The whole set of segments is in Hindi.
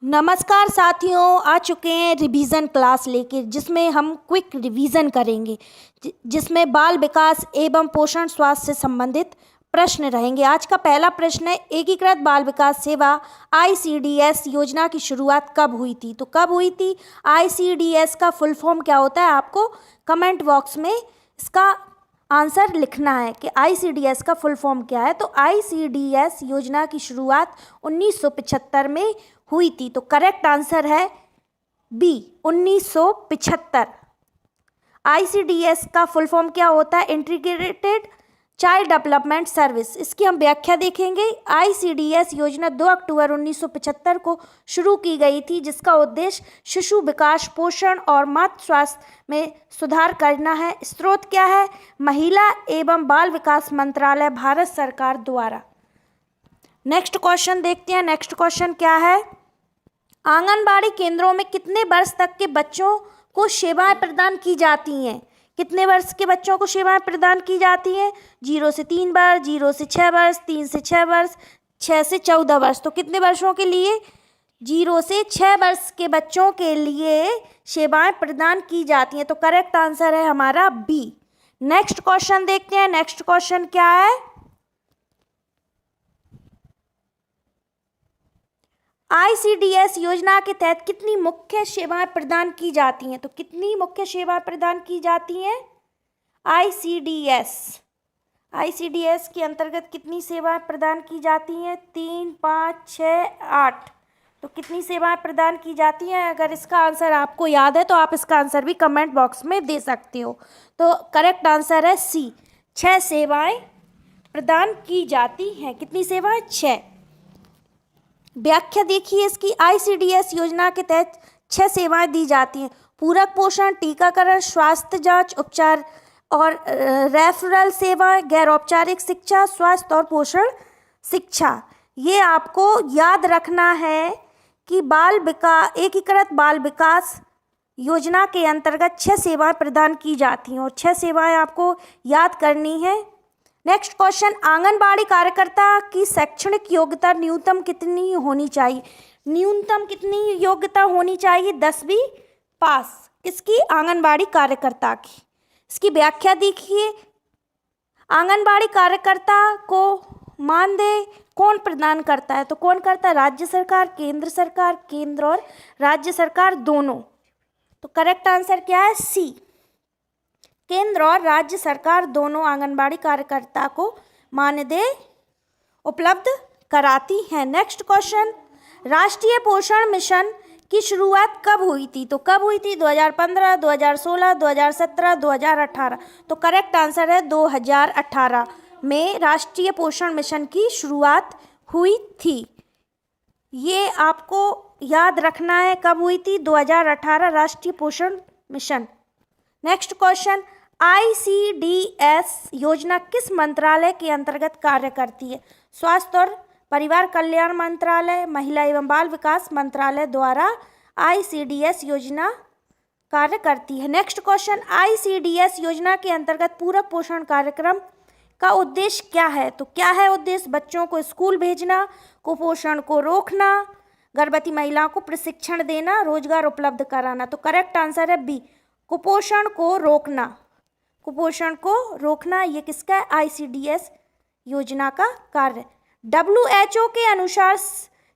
नमस्कार साथियों, आ चुके हैं रिवीजन क्लास लेके जिसमें हम क्विक रिवीजन करेंगे जिसमें बाल विकास एवं पोषण स्वास्थ्य से संबंधित प्रश्न रहेंगे। आज का पहला प्रश्न है, एकीकृत बाल विकास सेवा आईसीडीएस योजना की शुरुआत कब हुई थी? तो कब हुई थी? आईसीडीएस का फुल फॉर्म क्या होता है, आपको कमेंट बॉक्स में इसका आंसर लिखना है कि आईसीडीएस का फुल फॉर्म क्या है। तो आईसीडीएस योजना की शुरुआत 1975 में हुई थी। तो करेक्ट आंसर है बी, 1975। आईसीडीएस का फुल फॉर्म क्या होता है? Integrated child development service. इसकी हम व्याख्या देखेंगे। आईसीडीएस योजना 2 अक्टूबर 1975 को शुरू की गई थी, जिसका उद्देश्य शिशु विकास, पोषण और मातृ स्वास्थ्य में सुधार करना है। स्रोत क्या है? महिला एवं बाल विकास मंत्रालय, भारत सरकार द्वारा। नेक्स्ट क्वेश्चन देखते हैं। नेक्स्ट क्वेश्चन क्या है? आंगनबाड़ी केंद्रों में कितने वर्ष तक के बच्चों को सेवाएं प्रदान की जाती हैं? कितने वर्ष के बच्चों को सेवाएं प्रदान की जाती हैं? 0 से 3 वर्ष, 0 से 6 वर्ष, 3 से 6 वर्ष, 6 से 14 वर्ष। तो कितने वर्षों के लिए? 0 से 6 वर्ष के बच्चों के लिए सेवाएं प्रदान की जाती हैं। तो करेक्ट आंसर है हमारा बी। नेक्स्ट क्वेश्चन देखते हैं। नेक्स्ट क्वेश्चन क्या है? आईसीडीएस योजना के तहत कितनी मुख्य सेवाएं प्रदान की जाती हैं? तो कितनी मुख्य सेवाएं प्रदान की जाती हैं? आईसीडीएस के अंतर्गत कितनी सेवाएं प्रदान की जाती हैं? 3, 5, 6, 8। तो कितनी सेवाएं प्रदान की जाती हैं? अगर इसका आंसर आपको याद है तो आप इसका आंसर भी कमेंट बॉक्स में दे सकते हो। तो करेक्ट आंसर है सी, 6 सेवाएं प्रदान की जाती हैं। कितनी सेवाएं? 6। व्याख्या देखिए इसकी। आईसीडीएस योजना के तहत 6 सेवाएं दी जाती हैं। पूरक पोषण, टीकाकरण, स्वास्थ्य जांच, उपचार और रेफरल सेवाएं, गैर औपचारिक शिक्षा, स्वास्थ्य और पोषण शिक्षा। ये आपको याद रखना है कि एकीकृत बाल विकास योजना के अंतर्गत 6 सेवाएं प्रदान की जाती हैं और 6 सेवाएं आपको याद करनी है। नेक्स्ट क्वेश्चन, आंगनबाड़ी कार्यकर्ता की शैक्षणिक योग्यता न्यूनतम कितनी होनी चाहिए? न्यूनतम कितनी योग्यता होनी चाहिए? 10वीं पास। इसकी आंगनबाड़ी कार्यकर्ता की। इसकी व्याख्या देखिए। आंगनबाड़ी कार्यकर्ता को मानदेय कौन प्रदान करता है? तो कौन करता है? राज्य सरकार, केंद्र और राज्य सरकार दोनों। तो करेक्ट आंसर क्या है? सी, केंद्र और राज्य सरकार दोनों आंगनबाड़ी कार्यकर्ता को मानदेय उपलब्ध कराती हैं। नेक्स्ट क्वेश्चन, राष्ट्रीय पोषण मिशन की शुरुआत कब हुई थी? तो कब हुई थी? 2015, 2016, 2017, 2018। तो करेक्ट आंसर है 2018 में राष्ट्रीय पोषण मिशन की शुरुआत हुई थी। ये आपको याद रखना है कब हुई थी? 2018 राष्ट्रीय पोषण मिशन। नेक्स्ट क्वेश्चन, आईसीडीएस योजना किस मंत्रालय के अंतर्गत कार्य करती है? स्वास्थ्य और परिवार कल्याण मंत्रालय, महिला एवं बाल विकास मंत्रालय द्वारा आईसीडीएस योजना कार्य करती है। नेक्स्ट क्वेश्चन, आईसीडीएस योजना के अंतर्गत पूरक पोषण कार्यक्रम का उद्देश्य क्या है? तो क्या है उद्देश्य? बच्चों को स्कूल भेजना, कुपोषण को रोकना, गर्भवती महिलाओं को प्रशिक्षण देना, रोजगार उपलब्ध कराना। तो करेक्ट आंसर है बी, कुपोषण को रोकना। कुपोषण को रोकना ये किसका है? आईसीडीएस योजना का कार्य। WHO के अनुसार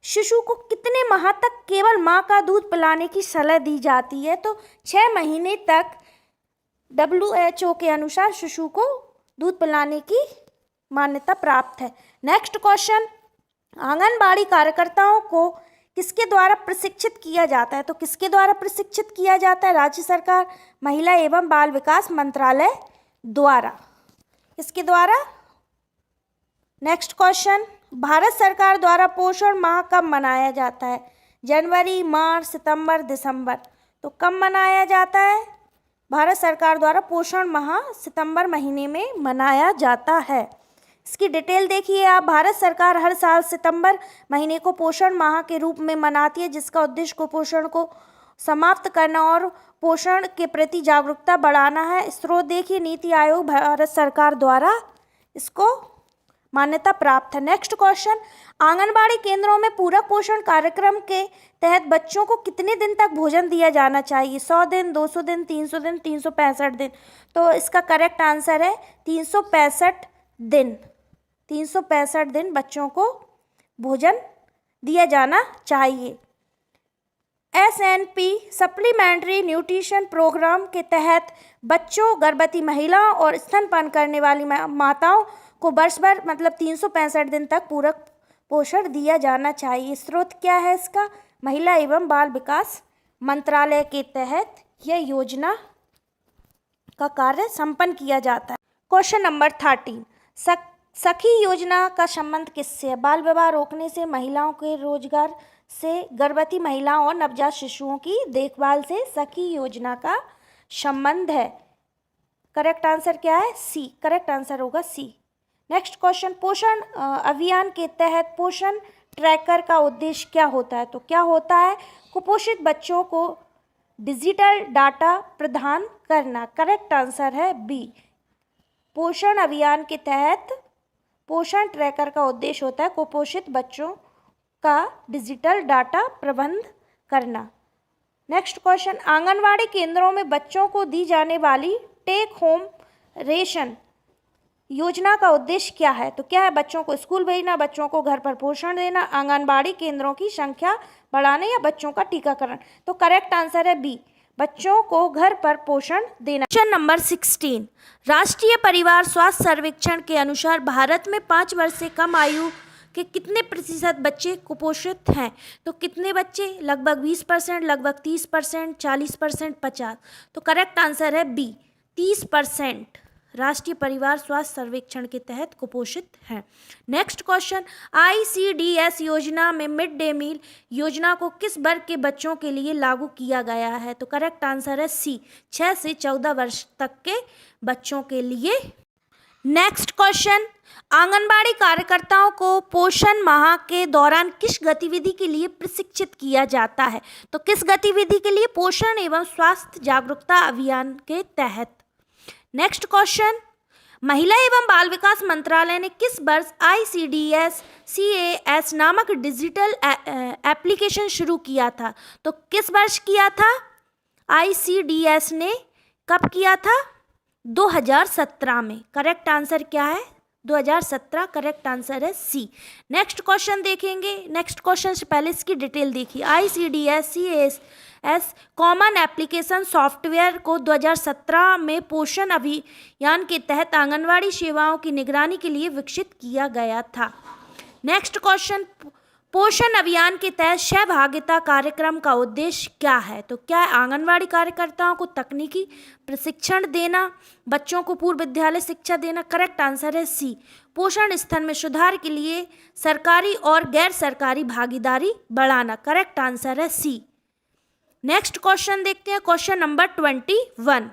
शिशु को कितने माह तक केवल मां का दूध पिलाने की सलाह दी जाती है? तो 6 महीने तक WHO के अनुसार शिशु को दूध पिलाने की मान्यता प्राप्त है। नेक्स्ट क्वेश्चन, आंगनबाड़ी कार्यकर्ताओं को किसके द्वारा प्रशिक्षित किया जाता है? तो किसके द्वारा प्रशिक्षित किया जाता है? राज्य सरकार, महिला एवं बाल विकास मंत्रालय द्वारा। इसके द्वारा। नेक्स्ट क्वेश्चन, भारत सरकार द्वारा पोषण माह कब मनाया जाता है? जनवरी, मार्च, सितंबर, दिसंबर। तो कब मनाया जाता है? भारत सरकार द्वारा पोषण माह सितंबर महीने में मनाया जाता है। इसकी डिटेल देखिए आप। भारत सरकार हर साल सितंबर महीने को पोषण माह के रूप में मनाती है, जिसका उद्देश्य कुपोषण को समाप्त करना और पोषण के प्रति जागरूकता बढ़ाना है। स्रोत देखिए, नीति आयोग, भारत सरकार द्वारा इसको मान्यता प्राप्त है। नेक्स्ट क्वेश्चन, आंगनबाड़ी केंद्रों में पूरक पोषण कार्यक्रम के तहत बच्चों को कितने दिन तक भोजन दिया जाना चाहिए? 100 दिन, 200 दिन, 300 दिन, 365 दिन। तो इसका करेक्ट आंसर है 365 दिन। 365 दिन बच्चों को भोजन दिया जाना चाहिए। SNP सप्लीमेंट्री न्यूट्रिशन प्रोग्राम के तहत बच्चों, गर्भवती महिलाओं और स्तनपान करने वाली माताओं को वर्ष भर मतलब 365 दिन तक पूरक पोषण दिया जाना चाहिए। स्रोत क्या है इसका? महिला एवं बाल विकास मंत्रालय के तहत यह योजना का कार्य संपन्न किया जाता है। क्वेश्चन नंबर 13, सखी योजना का संबंध किससे है? बाल विवाह रोकने से, महिलाओं के रोजगार से, गर्भवती महिलाओं और नवजात शिशुओं की देखभाल से सखी योजना का संबंध है। करेक्ट आंसर क्या है? सी। करेक्ट आंसर होगा सी। नेक्स्ट क्वेश्चन, पोषण अभियान के तहत पोषण ट्रैकर का उद्देश्य क्या होता है? तो क्या होता है? कुपोषित बच्चों को डिजिटल डाटा प्रदान करना। करेक्ट आंसर है बी। पोषण अभियान के तहत पोषण ट्रैकर का उद्देश्य होता है कुपोषित बच्चों का डिजिटल डाटा प्रबंध करना। नेक्स्ट क्वेश्चन, आंगनवाड़ी केंद्रों में बच्चों को दी जाने वाली टेक होम रेशन योजना का उद्देश्य क्या है? तो क्या है? बच्चों को स्कूल भेजना, बच्चों को घर पर पोषण देना, आंगनबाड़ी केंद्रों की संख्या बढ़ाने या बच्चों का टीकाकरण। तो करेक्ट आंसर है बी, बच्चों को घर पर पोषण देना। क्वेश्चन नंबर 16, राष्ट्रीय परिवार स्वास्थ्य सर्वेक्षण के अनुसार भारत में 5 वर्ष से कम आयु के कितने प्रतिशत बच्चे कुपोषित हैं? तो कितने बच्चे? लगभग 20%, लगभग 30%, 40%, 50। तो करेक्ट आंसर है बी, 30% राष्ट्रीय परिवार स्वास्थ्य सर्वेक्षण के तहत कुपोषित हैं। नेक्स्ट क्वेश्चन, ICDS योजना में मिड डे मील योजना को किस वर्ग के बच्चों के लिए लागू किया गया है? तो करेक्ट आंसर है सी, 6 से 14 वर्ष तक के बच्चों के लिए। नेक्स्ट क्वेश्चन, आंगनबाड़ी कार्यकर्ताओं को पोषण माह के दौरान किस गतिविधि के लिए प्रशिक्षित किया जाता है? तो किस गतिविधि के लिए? पोषण एवं स्वास्थ्य जागरूकता अभियान के तहत। नेक्स्ट क्वेश्चन, महिला एवं बाल विकास मंत्रालय ने किस वर्ष ICDS CAS नामक डिजिटल एप्लीकेशन शुरू किया था? तो किस वर्ष किया था? ICDS ने कब किया था? 2017 में। करेक्ट आंसर क्या है? 2017। करेक्ट आंसर है सी। नेक्स्ट क्वेश्चन देखेंगे। नेक्स्ट क्वेश्चन से पहले इसकी डिटेल देखिए। ICDS CAS common application software को 2017 में पोषण अभियान के तहत आंगनवाड़ी सेवाओं की निगरानी के लिए विकसित किया गया था। नेक्स्ट क्वेश्चन, पोषण अभियान के तहत सहभागिता कार्यक्रम का उद्देश्य क्या है? तो क्या है? आंगनवाड़ी कार्यकर्ताओं को तकनीकी प्रशिक्षण देना, बच्चों को पूर्व विद्यालय शिक्षा देना। करेक्ट आंसर है सी, पोषण स्तर में सुधार के लिए सरकारी और गैर सरकारी भागीदारी बढ़ाना। करेक्ट आंसर है सी। नेक्स्ट क्वेश्चन देखते हैं, क्वेश्चन नंबर 21,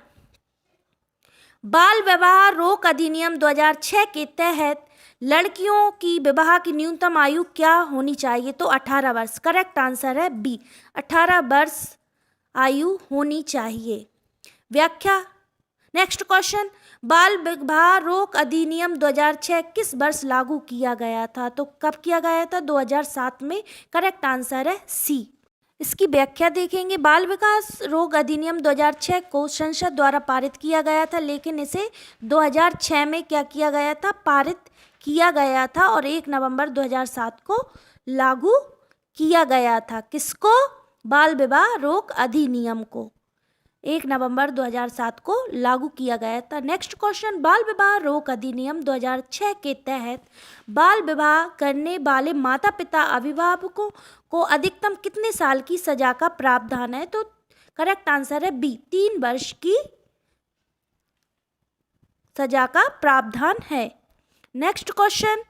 बाल विवाह रोक अधिनियम 2006 के तहत लड़कियों की विवाह की न्यूनतम आयु क्या होनी चाहिए? तो 18 वर्ष। करेक्ट आंसर है बी, 18 वर्ष आयु होनी चाहिए। व्याख्या। नेक्स्ट क्वेश्चन, बाल विवाह रोक अधिनियम 2006 किस वर्ष लागू किया गया था? तो कब किया गया था? 2007 में। करेक्ट आंसर है सी। इसकी व्याख्या देखेंगे। बाल विकास रोग अधिनियम 2006 को संसद द्वारा पारित किया गया था, लेकिन इसे 2006 में क्या किया गया था? पारित किया गया था और 1 नवंबर 2007 को लागू किया गया था। किसको? बाल विवाह रोक अधिनियम को 1 नवंबर 2007 को लागू किया गया था। नेक्स्ट क्वेश्चन, बाल विवाह रोक अधिनियम 2006 के तहत बाल विवाह करने वाले माता पिता अभिभावकों को अधिकतम कितने साल की सजा का प्रावधान है? तो करेक्ट आंसर है बी, 3 वर्ष की सजा का प्रावधान है। नेक्स्ट क्वेश्चन,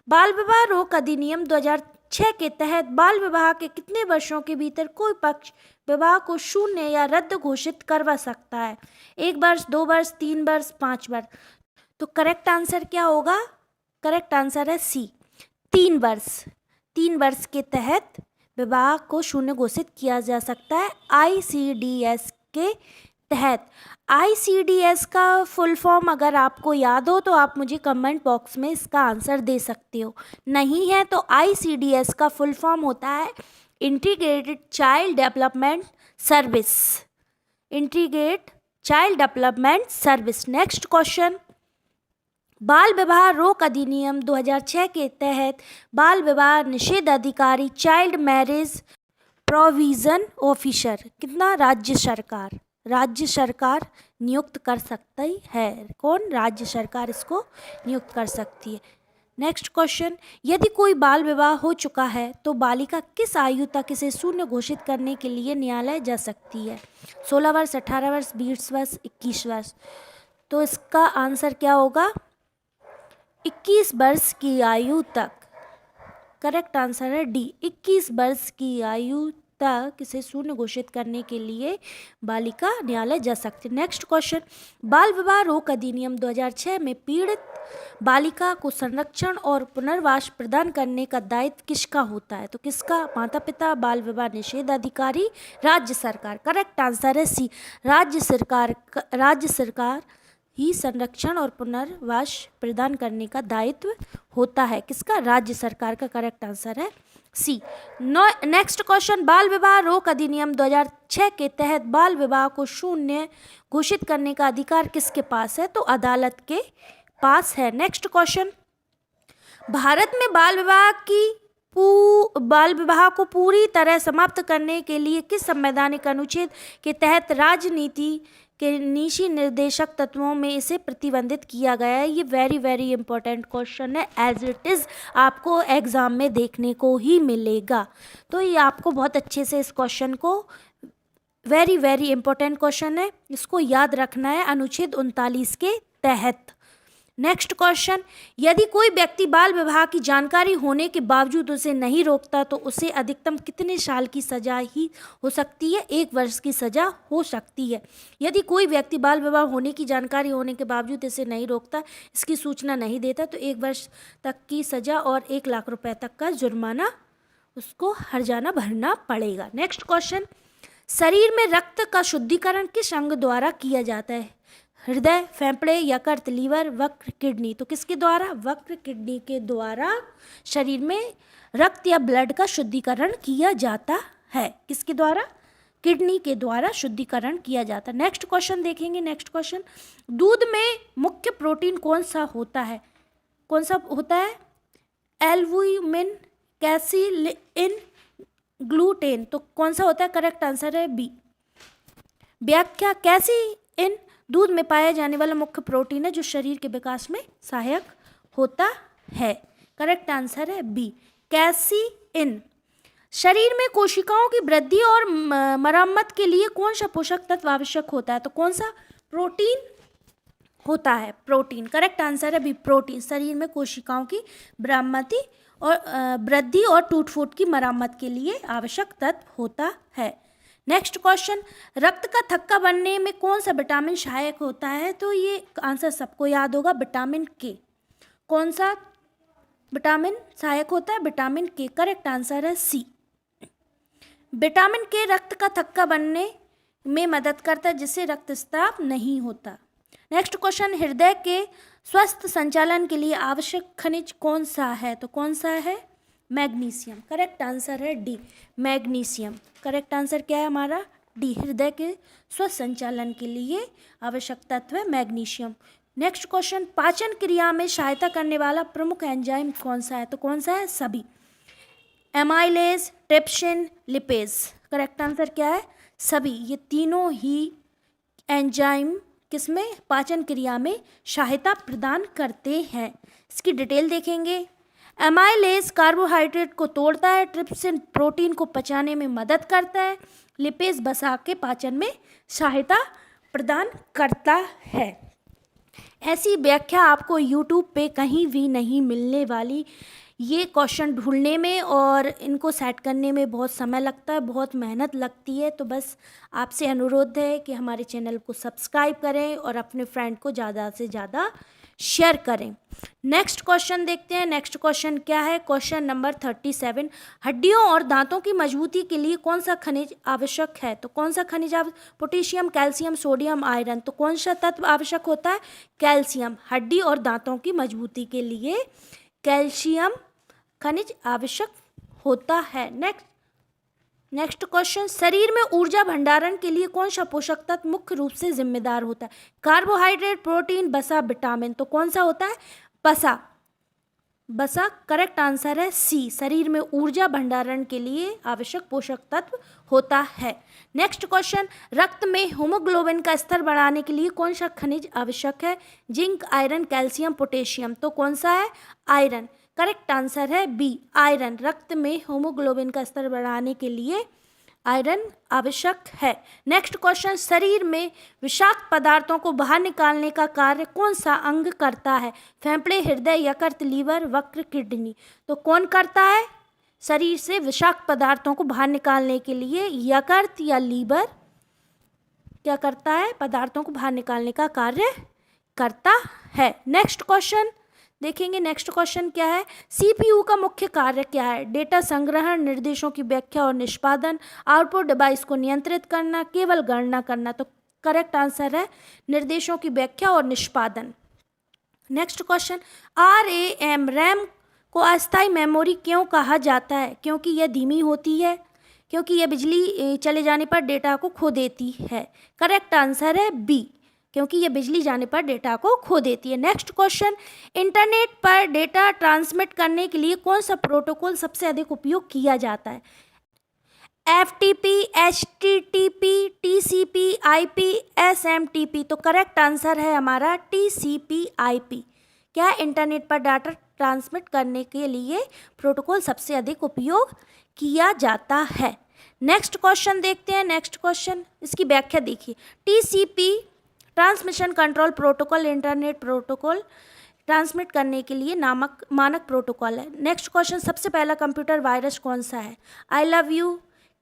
बाल विवाह रोक अधिनियम 2006 के तहत बाल विवाह के कितने वर्षों के भीतर कोई पक्ष विवाह को शून्य या रद्द घोषित करवा सकता है? 1 वर्ष, 2 वर्ष, 3 वर्ष, 5 वर्ष। तो करेक्ट आंसर क्या होगा? करेक्ट आंसर है सी, 3 वर्ष। 3 वर्ष के तहत विवाह को शून्य घोषित किया जा सकता है ICDS के तहत ICDS का फुल फॉर्म अगर आपको याद हो तो आप मुझे कमेंट बॉक्स में इसका आंसर दे सकते हो। नहीं है तो ICDS का फुल फॉर्म होता है integrated child development service. Integrate child development service. Next question, बाल विवाह रोक अधिनियम 2006 के तहत बाल विवाह निषेध अधिकारी चाइल्ड मैरिज प्रोविजन ऑफिसर कितना राज्य सरकार नियुक्त कर सकती है। कौन? राज्य सरकार इसको नियुक्त कर सकती है। नेक्स्ट क्वेश्चन, यदि कोई बाल विवाह हो चुका है तो बालिका किस आयु तक इसे शून्य घोषित करने के लिए न्यायालय जा सकती है? 16 वर्ष, 18 वर्ष, 20 वर्ष, 21 वर्ष। तो इसका आंसर क्या होगा? 21 वर्ष की आयु तक। करेक्ट आंसर है डी, 21 वर्ष की आयु तक इसे शून्य घोषित करने के लिए बालिका न्यायालय जा सकती है। नेक्स्ट क्वेश्चन, बाल विवाह रोक अधिनियम 2006 में पीड़ित बालिका को संरक्षण और पुनर्वास प्रदान करने का दायित्व किसका होता है? तो किसका? माता पिता, बाल विवाह निषेध अधिकारी, राज्य सरकार। करेक्ट आंसर है सी, राज्य सरकार ही संरक्षण और पुनर्वास प्रदान करने का दायित्व होता है। किसका? राज्य सरकार का करेक्ट आंसर है सी। नेक्स्ट क्वेश्चन, बाल विवाह रोक अधिनियम 2006 के तहत बाल विवाह को शून्य घोषित करने का अधिकार किसके पास है? तो अदालत के पास है। नेक्स्ट क्वेश्चन, भारत में बाल विवाह को पूरी तरह समाप्त करने के लिए किस संवैधानिक अनुच्छेद के तहत राजनीति के नीति निर्देशक तत्वों में इसे प्रतिबंधित किया गया है? ये वेरी इंपॉर्टेंट क्वेश्चन है, एज इट इज़ आपको एग्जाम में देखने को ही मिलेगा। तो ये आपको बहुत अच्छे से इस क्वेश्चन को, वेरी इंपॉर्टेंट क्वेश्चन है, इसको याद रखना है अनुच्छेद 39 के तहत। नेक्स्ट क्वेश्चन, यदि कोई व्यक्ति बाल विवाह की जानकारी होने के बावजूद उसे नहीं रोकता तो उसे अधिकतम कितने साल की सजा ही हो सकती है? 1 वर्ष की सजा हो सकती है। यदि कोई व्यक्ति बाल विवाह होने की जानकारी होने के बावजूद इसे नहीं रोकता, इसकी सूचना नहीं देता तो 1 वर्ष तक की सजा और 1 लाख रुपए तक का जुर्माना उसको हर्जाना भरना पड़ेगा। नेक्स्ट क्वेश्चन, शरीर में रक्त का शुद्धिकरण किस अंग द्वारा किया जाता है? हृदय, फेफड़े, यकृत, लीवर, वक्र, किडनी। तो किसके द्वारा? वक्र किडनी के द्वारा शरीर में रक्त या ब्लड का शुद्धिकरण किया जाता है। किसके द्वारा? किडनी के द्वारा शुद्धिकरण किया जाता है। नेक्स्ट क्वेश्चन देखेंगे। नेक्स्ट क्वेश्चन, दूध में मुख्य प्रोटीन कौन सा होता है? कौन सा होता है? Albumin, casein, gluten. तो कौन सा होता है? करेक्ट आंसर है बी। व्याख्या, कैसिइन दूध में पाया जाने वाला मुख्य प्रोटीन है जो शरीर के विकास में सहायक होता है। करेक्ट आंसर है बी, कैसिइन। शरीर में कोशिकाओं की वृद्धि और मरम्मत के लिए कौन सा पोषक तत्व आवश्यक होता है? तो कौन सा? प्रोटीन होता है, प्रोटीन। करेक्ट आंसर है बी, प्रोटीन। शरीर में कोशिकाओं की वृद्धि और टूट फूट की मरम्मत के लिए आवश्यक तत्व होता है। नेक्स्ट क्वेश्चन, रक्त का थक्का बनने में कौन सा विटामिन सहायक होता है? तो ये आंसर सबको याद होगा, विटामिन के। कौन सा विटामिन सहायक होता है? विटामिन के। करेक्ट आंसर है सी। विटामिन के रक्त का थक्का बनने में मदद करता है जिससे रक्तस्राव नहीं होता। नेक्स्ट क्वेश्चन, हृदय के स्वस्थ संचालन के लिए आवश्यक खनिज कौन सा है? तो कौन सा है? मैग्नीशियम। करेक्ट आंसर है डी, मैग्नीशियम। करेक्ट आंसर क्या है हमारा? डी। हृदय के स्वस्थ संचालन के लिए आवश्यक तत्व है मैग्नीशियम। नेक्स्ट क्वेश्चन, पाचन क्रिया में सहायता करने वाला प्रमुख एंजाइम कौन सा है? तो कौन सा है? सभी। Amylase, trypsin, lipase. Correct answer क्या है? सभी। ये तीनों ही एंजाइम किसमें? पाचन क्रिया में सहायता प्रदान करते हैं। इसकी डिटेल देखेंगे। एमाइलेज कार्बोहाइड्रेट को तोड़ता है, ट्रिप्सिन प्रोटीन को पचाने में मदद करता है, लिपेज वसा के पाचन में सहायता प्रदान करता है। ऐसी व्याख्या आपको यूट्यूब पे कहीं भी नहीं मिलने वाली। ये क्वेश्चन ढूंढने में और इनको सेट करने में बहुत समय लगता है, बहुत मेहनत लगती है। तो बस आपसे अनुरोध है कि हमारे चैनल को सब्सक्राइब करें और अपने फ्रेंड को ज़्यादा से ज़्यादा शेयर करें। नेक्स्ट क्वेश्चन देखते हैं। नेक्स्ट क्वेश्चन क्या है? क्वेश्चन नंबर 37, हड्डियों और दांतों की मजबूती के लिए कौन सा खनिज आवश्यक है? तो कौन सा खनिज पोटेशियम, कैल्शियम, सोडियम, आयरन। तो कौन सा तत्व आवश्यक होता है? कैल्शियम। हड्डी और दांतों की मजबूती के लिए कैल्शियम खनिज आवश्यक होता है। नेक्स्ट क्वेश्चन, शरीर में ऊर्जा भंडारण के लिए कौन सा पोषक तत्व मुख्य रूप से जिम्मेदार होता है? कार्बोहाइड्रेट, प्रोटीन, वसा, विटामिन। तो कौन सा होता है? वसा करेक्ट आंसर है सी। शरीर में ऊर्जा भंडारण के लिए आवश्यक पोषक तत्व होता है। नेक्स्ट क्वेश्चन, रक्त में हीमोग्लोबिन का स्तर बढ़ाने के लिए कौन सा खनिज आवश्यक है? Zinc, iron, calcium, potassium. तो कौन सा है? आयरन। करेक्ट आंसर है बी, आयरन। रक्त में हीमोग्लोबिन का स्तर बढ़ाने के लिए आयरन आवश्यक है। नेक्स्ट क्वेश्चन, शरीर में विषाक्त पदार्थों को बाहर निकालने का कार्य कौन सा अंग करता है? फेफड़े, हृदय, यकृत, लीवर, वृक्क, किडनी। तो कौन करता है शरीर से विषाक्त पदार्थों को बाहर निकालने के लिए? यकृत या लीवर क्या करता है? पदार्थों को बाहर निकालने का कार्य करता है। नेक्स्ट क्वेश्चन देखेंगे। नेक्स्ट क्वेश्चन क्या है? सीपीयू का मुख्य कार्य क्या है? डेटा संग्रहण, निर्देशों की व्याख्या और निष्पादन, आउटपुट डिवाइस को नियंत्रित करना, केवल गणना करना। तो करेक्ट आंसर है निर्देशों की व्याख्या और निष्पादन। नेक्स्ट क्वेश्चन, रैम को अस्थायी मेमोरी क्यों कहा जाता है? क्योंकि यह धीमी होती है, क्योंकि यह बिजली चले जाने पर डेटा को खो देती है। करेक्ट आंसर है बी, क्योंकि ये बिजली जाने पर डेटा को खो देती है। नेक्स्ट क्वेश्चन, इंटरनेट पर डेटा ट्रांसमिट करने के लिए कौन सा प्रोटोकॉल सबसे अधिक उपयोग किया जाता है? FTP, HTTP, TCP, IP, SMTP। तो करेक्ट आंसर है हमारा TCP/IP। क्या इंटरनेट पर डाटा ट्रांसमिट करने के लिए प्रोटोकॉल सबसे अधिक उपयोग किया जाता है। नेक्स्ट क्वेश्चन देखते हैं। नेक्स्ट क्वेश्चन, इसकी व्याख्या देखिए। TCP transmission control protocol internet protocol transmit करने के लिए मानक प्रोटोकॉल है। नेक्स्ट क्वेश्चन, सबसे पहला कंप्यूटर वायरस कौन सा है? I love you,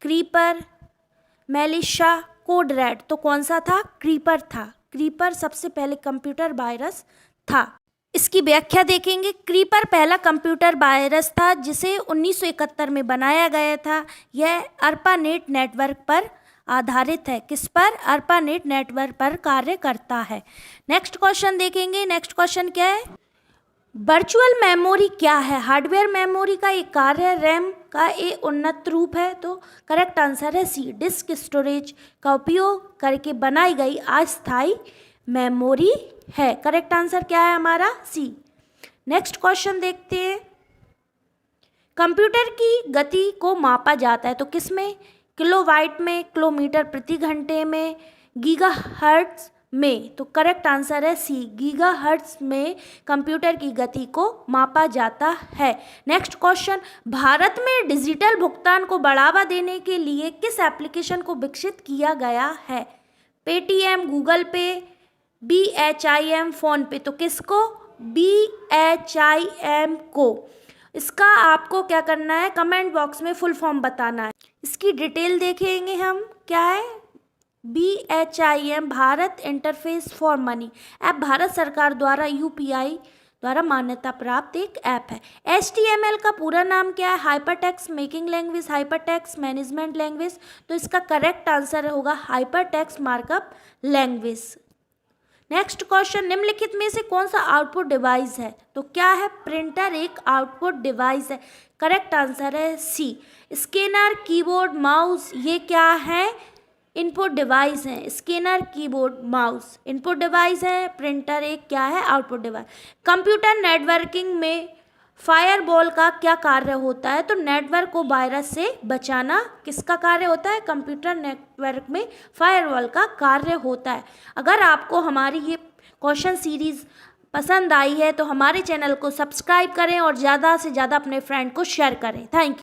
creeper, Melissa, code red. तो कौन सा था? क्रीपर था। क्रीपर सबसे पहले कंप्यूटर वायरस था। इसकी व्याख्या देखेंगे। क्रीपर पहला कंप्यूटर वायरस था जिसे 1971 में बनाया गया था। यह ARPANET नेटवर्क पर आधारित है। किस पर? ARPANET नेटवर्क पर कार्य करता है। नेक्स्ट क्वेश्चन देखेंगे। नेक्स्ट क्वेश्चन क्या है? वर्चुअल मेमोरी क्या है? हार्डवेयर मेमोरी का एक कार्य है, रैम का एक उन्नत रूप है। तो करेक्ट आंसर है सी, डिस्क स्टोरेज का उपयोग करके बनाई गई अस्थायी मेमोरी है। करेक्ट आंसर क्या है हमारा? सी। नेक्स्ट क्वेश्चन देखते हैं। कंप्यूटर की गति को मापा जाता है तो किस में? किलोवाट में, किलोमीटर प्रति घंटे में, गीगाहर्ट्ज में। तो करेक्ट आंसर है सी, गीगाहर्ट्ज में कंप्यूटर की गति को मापा जाता है। नेक्स्ट क्वेश्चन, भारत में डिजिटल भुगतान को बढ़ावा देने के लिए किस एप्लीकेशन को विकसित किया गया है? पेटीएम, गूगल पे, BHIM, फोन पे। तो किसको? BHIM को। इसका आपको क्या करना है? कमेंट बॉक्स में फुल फॉर्म बताना है। इसकी डिटेल देखेंगे हम। क्या है? BHIM Bharat interface for money app Bharat सरकार द्वारा UPI द्वारा मान्यता प्राप्त एक ऐप है। HTML का पूरा नाम क्या है? Hypertext making language, hypertext management language. तो इसका करेक्ट आंसर होगा hypertext markup language. Next question, निम्नलिखित में से कौन सा आउटपुट डिवाइस है? तो क्या है? प्रिंटर एक आउटपुट डिवाइस है। करेक्ट आंसर है सी। स्कैनर, कीबोर्ड, माउस ये क्या है? इनपुट डिवाइस है। Scanner, keyboard, mouse input device है। प्रिंटर एक क्या है? Output device. कंप्यूटर नेटवर्किंग में फायरवॉल का क्या कार्य होता है? तो नेटवर्क को वायरस से बचाना किसका कार्य होता है? कंप्यूटर नेटवर्क में फायरवॉल का कार्य होता है। अगर आपको हमारी ये क्वेश्चन सीरीज़ पसंद आई है तो हमारे चैनल को सब्सक्राइब करें और ज़्यादा से ज़्यादा अपने फ्रेंड को शेयर करें। Thank you.